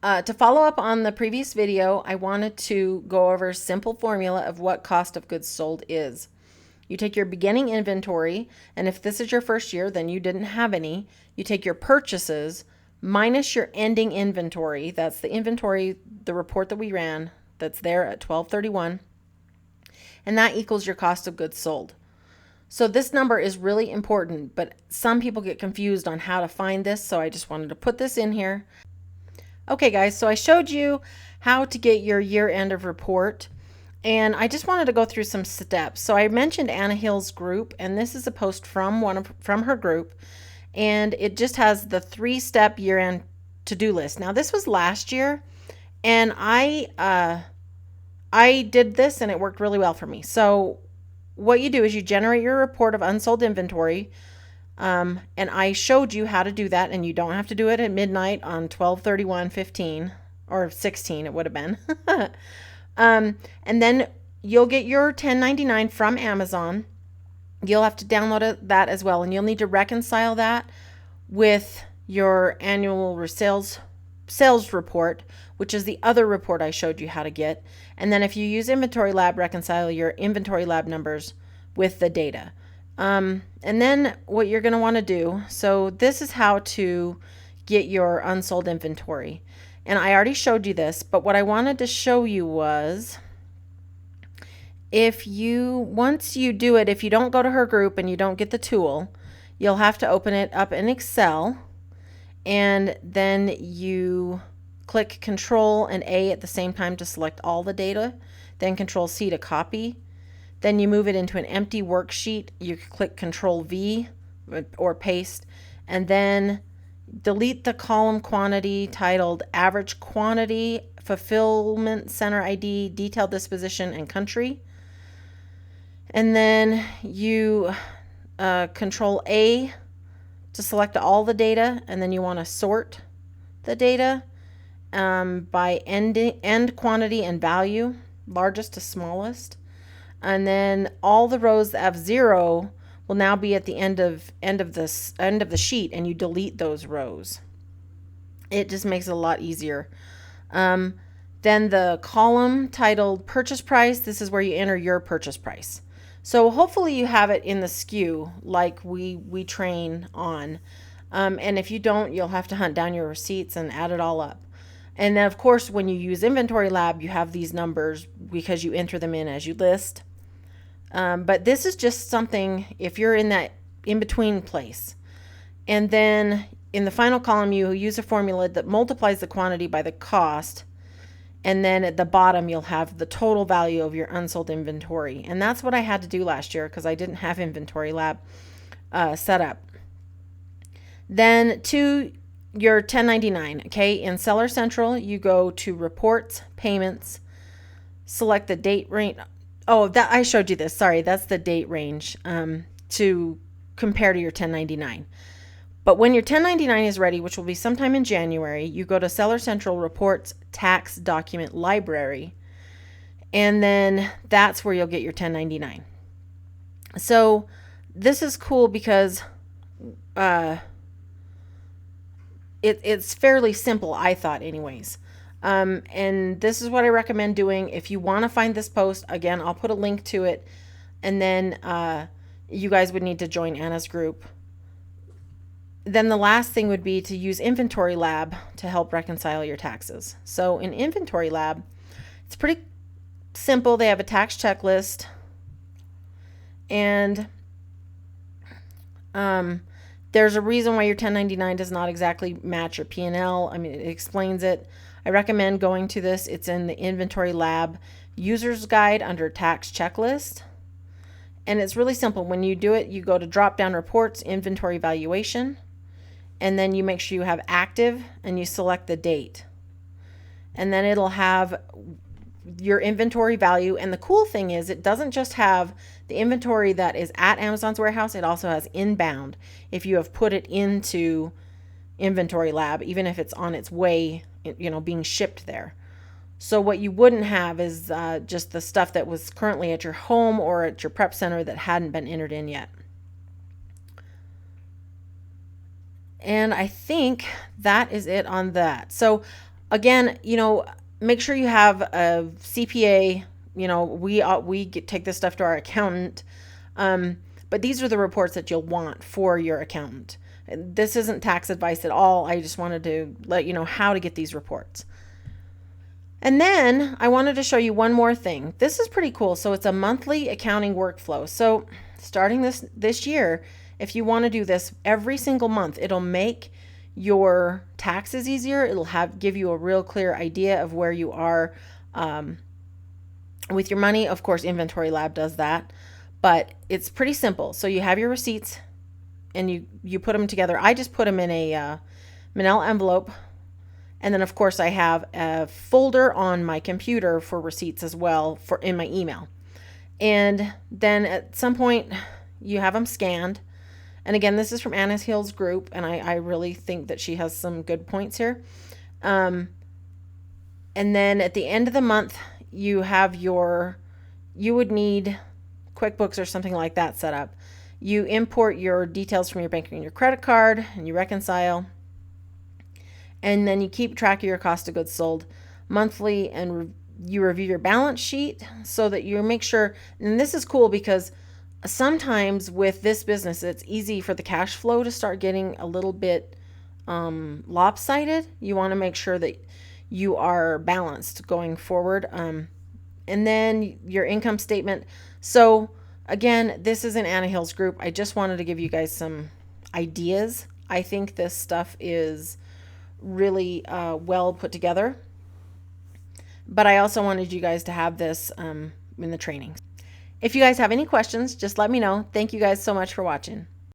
To follow up on the previous video, I wanted to go over a simple formula of what cost of goods sold is. You take your beginning inventory, and if this is your first year, then you didn't have any. You take your purchases minus your ending inventory. That's the inventory, the report that we ran, that's there at 12/31, and that equals your cost of goods sold. So this number is really important, but some people get confused on how to find this, so I just wanted to put this in here. Okay guys, so I showed you how to get your year end of report, and I just wanted to go through some steps. So I mentioned Anna Hill's group, and this is a post from her group, and it just has the 3-step year end to-do list. Now this was last year, and I did this and it worked really well for me. So what you do is you generate your report of unsold inventory. And I showed you how to do that, and you don't have to do it at midnight on 12/31/15 or 16, it would have been. And then you'll get your 1099 from Amazon. You'll have to download that as well, and you'll need to reconcile that with your annual sales report, which is the other report I showed you how to get. And then if you use Inventory Lab, reconcile your Inventory Lab numbers with the data. And then what you're going to want to do, so this is how to get your unsold inventory. And I already showed you this, but what I wanted to show you was once you do it, if you don't go to her group and you don't get the tool, you'll have to open it up in Excel, and then you click Control and A at the same time to select all the data, then Control C to copy. Then you move it into an empty worksheet. You click Control V or paste, and then delete the column quantity titled Average Quantity, Fulfillment Center ID, Detailed Disposition, and Country. And then you Control A to select all the data, and then you want to sort the data by end quantity and value, largest to smallest. And then all the rows that have 0 will now be at the end of the sheet, and you delete those rows. It just makes it a lot easier. Then the column titled Purchase Price, this is where you enter your purchase price. So hopefully you have it in the SKU like we train on. And if you don't, you'll have to hunt down your receipts and add it all up. And then of course, when you use Inventory Lab, you have these numbers because you enter them in as you list. But this is just something if you're in that in-between place. And then in the final column, you use a formula that multiplies the quantity by the cost. And then at the bottom, you'll have the total value of your unsold inventory. And that's what I had to do last year because I didn't have Inventory Lab set up. Then to your 1099, okay, in Seller Central, you go to Reports, Payments, select the date range. Oh, that I showed you this. Sorry, that's the date range to compare to your 1099. But when your 1099 is ready, which will be sometime in January, you go to Seller Central Reports, Tax Document Library, and then that's where you'll get your 1099. So this is cool because it's fairly simple, I thought anyways. And this is what I recommend doing. If you want to find this post, again, I'll put a link to it, and then you guys would need to join Anna's group. Then the last thing would be to use Inventory Lab to help reconcile your taxes. So in Inventory Lab, it's pretty simple. They have a tax checklist, and there's a reason why your 1099 does not exactly match your P&L. I mean, it explains it. I recommend going to this. It's in the Inventory Lab User's Guide under Tax Checklist. And it's really simple. When you do it, you go to drop-down Reports, Inventory Valuation, and then you make sure you have Active, and you select the date. And then it'll have your inventory value. And the cool thing is it doesn't just have the inventory that is at Amazon's warehouse, it also has inbound if you have put it into Inventory Lab, even if it's on its way, being shipped there. So what you wouldn't have is just the stuff that was currently at your home or at your prep center that hadn't been entered in yet. And I think that is it on that. So Again, make sure you have a CPA. Take this stuff to our accountant. But these are the reports that you'll want for your accountant. This isn't tax advice at all. I just wanted to let you know how to get these reports. And then I wanted to show you one more thing. This is pretty cool. So it's a monthly accounting workflow. So starting this year, if you want to do this every single month, it'll make your taxes easier. It'll give you a real clear idea of where you are with your money. Of course, Inventory Lab does that, but it's pretty simple. So you have your receipts and you put them together. I just put them in a manila envelope. And then of course I have a folder on my computer for receipts as well in my email. And then at some point you have them scanned. And again, this is from Anna's Hill's group, and I really think that she has some good points here. And then at the end of the month, you would need QuickBooks or something like that set up. You import your details from your bank and your credit card, and you reconcile. And then you keep track of your cost of goods sold monthly, and you review your balance sheet so that you make sure. And this is cool because sometimes with this business, it's easy for the cash flow to start getting a little bit lopsided. You want to make sure that you are balanced going forward. And then your income statement. So again, this is an Anna Hill's group. I just wanted to give you guys some ideas. I think this stuff is really well put together, but I also wanted you guys to have this in the training. If you guys have any questions, just let me know. Thank you guys so much for watching.